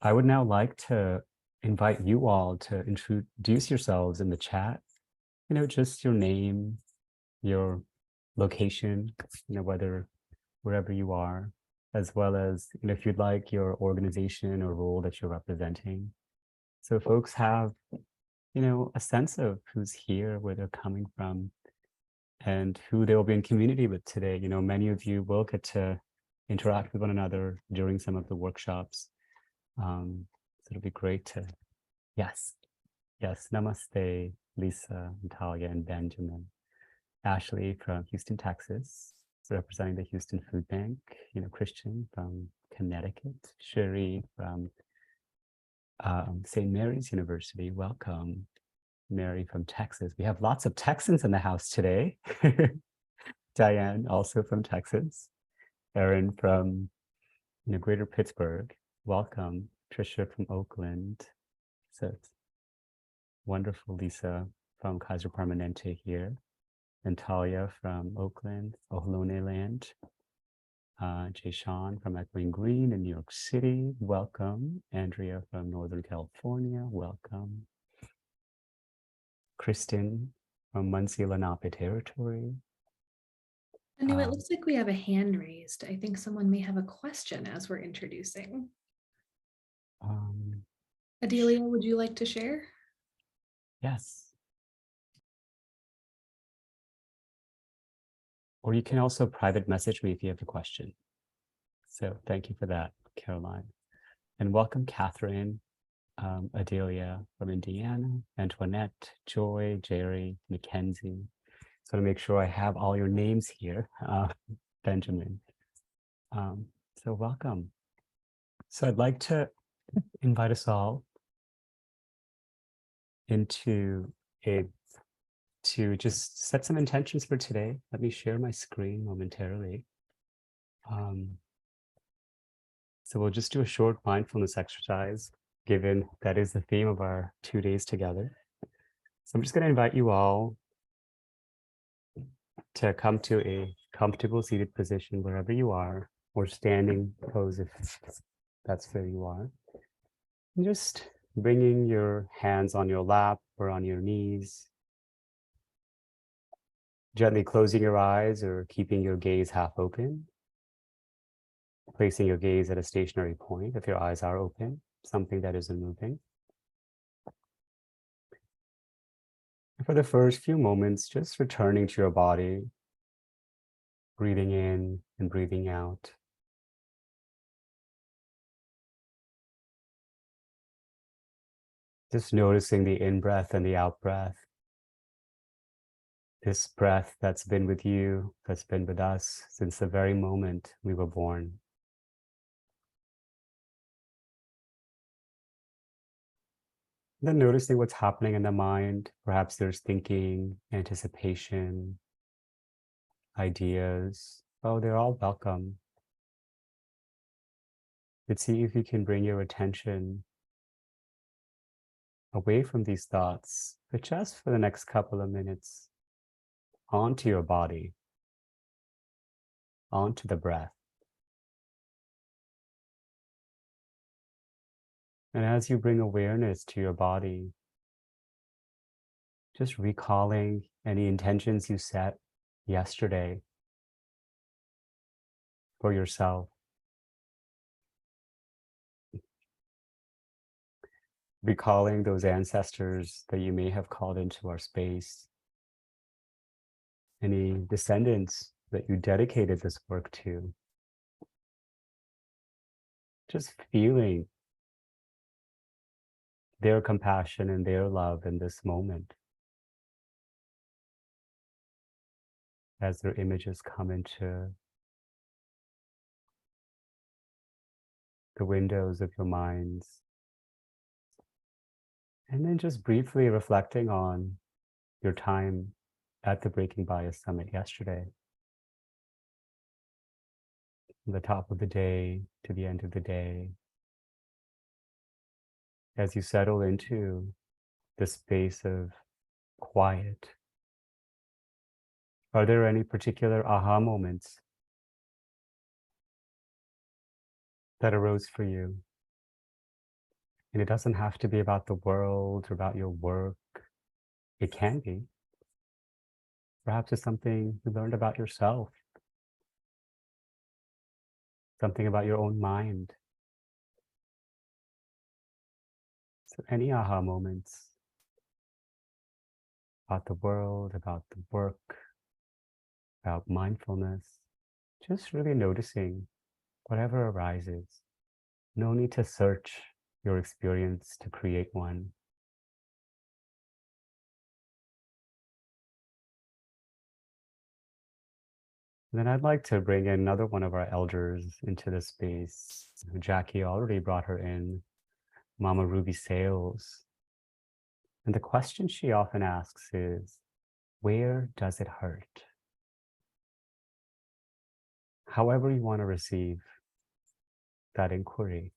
I would now like to invite you all to introduce yourselves in the chat. Just your name, your location, wherever you are, as well as, if you'd like, your organization or role that you're representing. So folks have, a sense of who's here, where they're coming from, and who they will be in community with today. Many of you will get to interact with one another during some of the workshops. So it'll be great to, yes, namaste, Lisa, Natalia, and Benjamin. Ashley from Houston, Texas, representing the Houston Food Bank. Christian from Connecticut. Sherry from St. Mary's University. Welcome. Mary from Texas. We have lots of Texans in the house today. Diane, also from Texas. Erin from Greater Pittsburgh. Welcome. Trisha from Oakland. So it's wonderful. Lisa from Kaiser Permanente here. And Talia from Oakland, Ohlone Land. Jay Sean from Echoing Green in New York City. Welcome. Andrea from Northern California. Welcome. Kristen from Muncie Lenape Territory. Anu, it looks like we have a hand raised. I think someone may have a question as we're introducing. Adelia, would you like to share? Yes. Or you can also private message me if you have a question. So thank you for that, Caroline. And welcome, Catherine, Adelia from Indiana, Antoinette, Joy, Jerry, Mackenzie. So to make sure I have all your names here, Benjamin. So welcome. So I'd like to invite us all to just set some intentions for today. Let me share my screen momentarily. So we'll just do a short mindfulness exercise, given that is the theme of our 2 days together. So I'm just going to invite you all to come to a comfortable seated position wherever you are, or standing pose if that's where you are. And just bringing your hands on your lap or on your knees. Gently closing your eyes or keeping your gaze half open. Placing your gaze at a stationary point if your eyes are open, something that isn't moving. For the first few moments, just returning to your body, breathing in and breathing out. Just noticing the in-breath and the out-breath. This breath that's been with you, that's been with us since the very moment we were born. Then noticing what's happening in the mind. Perhaps there's thinking, anticipation, ideas. Oh, they're all welcome. But see if you can bring your attention away from these thoughts, but just for the next couple of minutes, onto your body, onto the breath. And as you bring awareness to your body, just recalling any intentions you set yesterday for yourself. Recalling those ancestors that you may have called into our space. Any descendants that you dedicated this work to. Just feeling their compassion and their love in this moment. As their images come into the windows of your minds. And then just briefly reflecting on your time at the Breaking Bias Summit yesterday. From the top of the day to the end of the day. As you settle into the space of quiet, are there any particular aha moments that arose for you? And it doesn't have to be about the world or about your work. It can be. Perhaps it's something you learned about yourself, something about your own mind. So any aha moments about the world, about the work, about mindfulness, just really noticing whatever arises. No need to search your experience to create one. Then I'd like to bring in another one of our elders into the space. Jackie already brought her in, Mama Ruby Sales. And the question she often asks is, where does it hurt? However you want to receive that inquiry,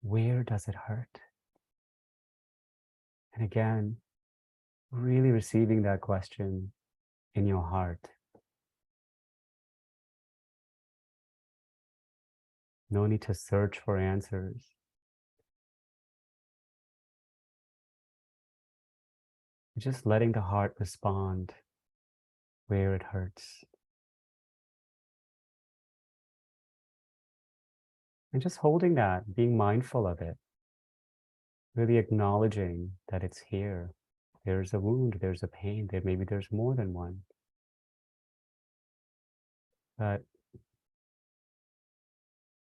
where does it hurt? And again, really receiving that question in your heart. No need to search for answers. Just letting the heart respond where it hurts. And just holding that, being mindful of it. Really acknowledging that it's here. There's a wound, there's a pain, maybe there's more than one. But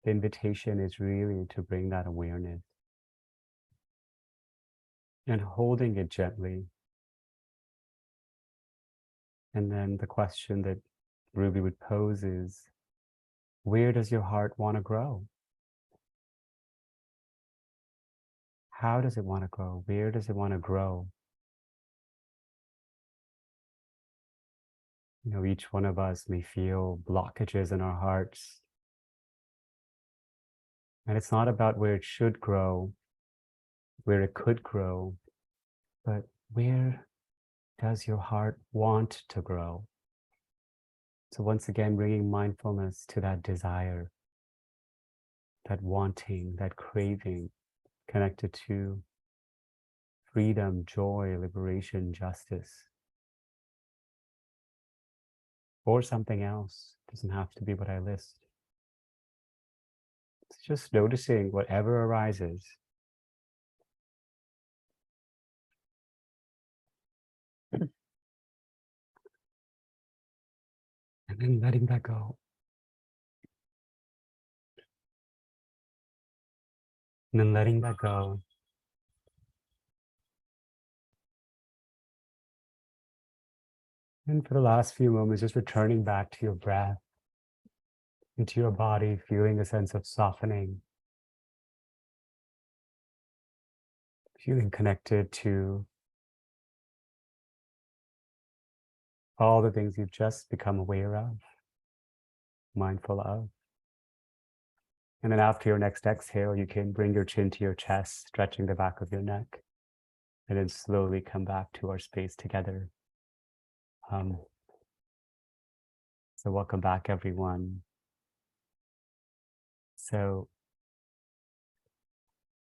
the invitation is really to bring that awareness and holding it gently. And then the question that Ruby would pose is, where does your heart want to grow? How does it want to grow? Where does it want to grow? You know, each one of us may feel blockages in our hearts. And it's not about where it should grow, where it could grow, but where does your heart want to grow? So once again, bringing mindfulness to that desire, that wanting, that craving, connected to freedom, joy, liberation, justice, or something else. It doesn't have to be what I list. It's just noticing whatever arises. And then letting that go. And then letting that go. And for the last few moments, just returning back to your breath, into your body, feeling a sense of softening, feeling connected to all the things you've just become aware of, mindful of. And then after your next exhale, you can bring your chin to your chest, stretching the back of your neck, and then slowly come back to our space together. So welcome back, everyone. So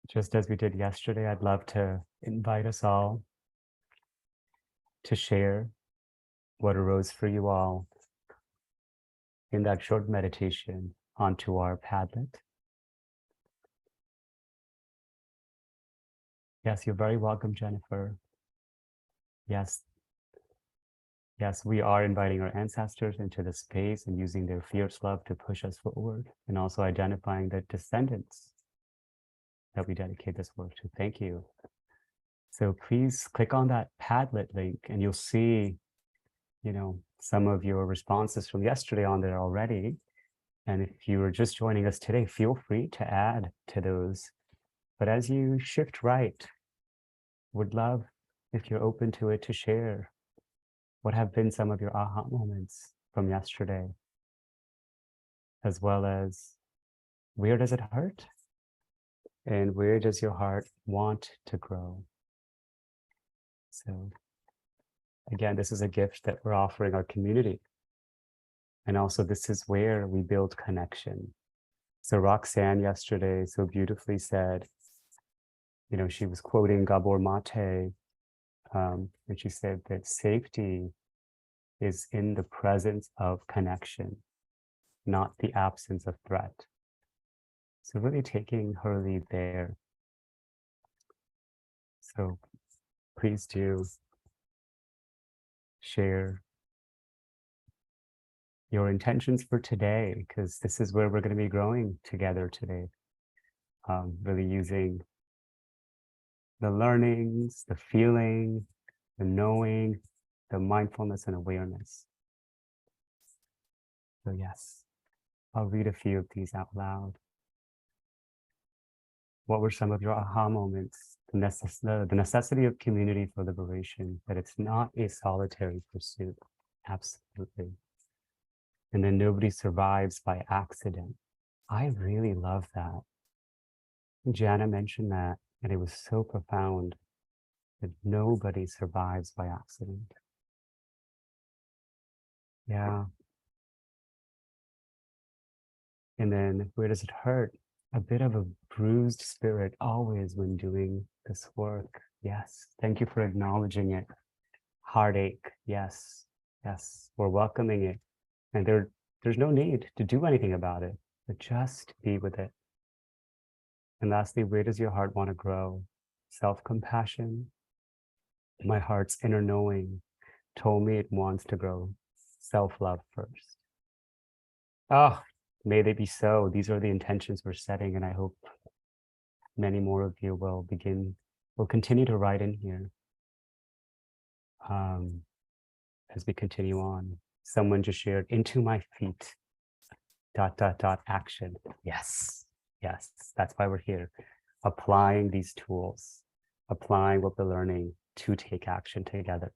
just as we did yesterday, I'd love to invite us all to share what arose for you all in that short meditation onto our Padlet. Yes, you're very welcome, Jennifer. Yes, we are inviting our ancestors into the space and using their fierce love to push us forward, and also identifying the descendants that we dedicate this work to. Thank you. So please click on that Padlet link and you'll see, you know, some of your responses from yesterday on there already. And if you are just joining us today, feel free to add to those. But as you shift right, would love, if you're open to it, to share what have been some of your aha moments from yesterday, as well as where does it hurt? And where does your heart want to grow? So again, this is a gift that we're offering our community. And also this is where we build connection. So Roxanne yesterday so beautifully said, she was quoting Gabor Mate, and she said that safety is in the presence of connection, not the absence of threat. So really taking her lead there. So please do share your intentions for today, because this is where we're going to be growing together today. Really using the learnings, the feeling, the knowing, the mindfulness and awareness. So yes, I'll read a few of these out loud. What were some of your aha moments? The necessity of community for liberation, that it's not a solitary pursuit. Absolutely. And then nobody survives by accident. I really love that. Jana mentioned that, and it was so profound, that nobody survives by accident. Yeah. And then where does it hurt? A bit of a bruised spirit always when doing this work. Yes. Thank you for acknowledging it. Heartache. Yes. Yes. We're welcoming it. And there's no need to do anything about it, but just be with it. And lastly, where does your heart want to grow? Self-compassion. My heart's inner knowing told me it wants to grow self-love first. Oh, may they be so. These are the intentions we're setting, and I hope many more of you will continue to write in here as we continue on. Someone just shared, into my feet, ... action. Yes, yes, that's why we're here. Applying these tools, applying what we're learning to take action together.